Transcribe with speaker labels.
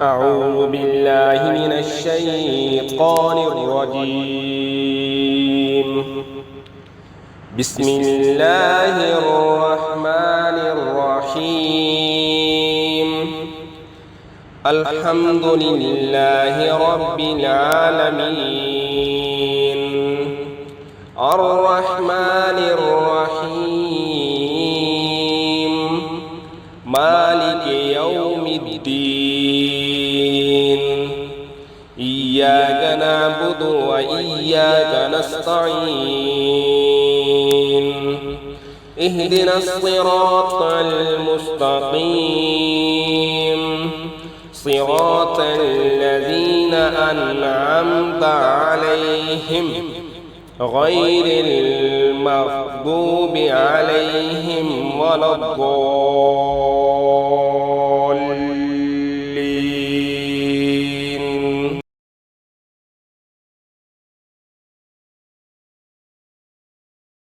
Speaker 1: أعوذ بالله من الشيطان الرجيم. بسم الله الرحمن الرحيم. الحمد لله رب العالمين، الرحمن الرحيم، مالك يوم الدين. إياك نعبد وإياك نستعين. اهدنا الصراط المستقيم، صراط الذين أنعمت عليهم غير المغضوب عليهم ولا الضالين.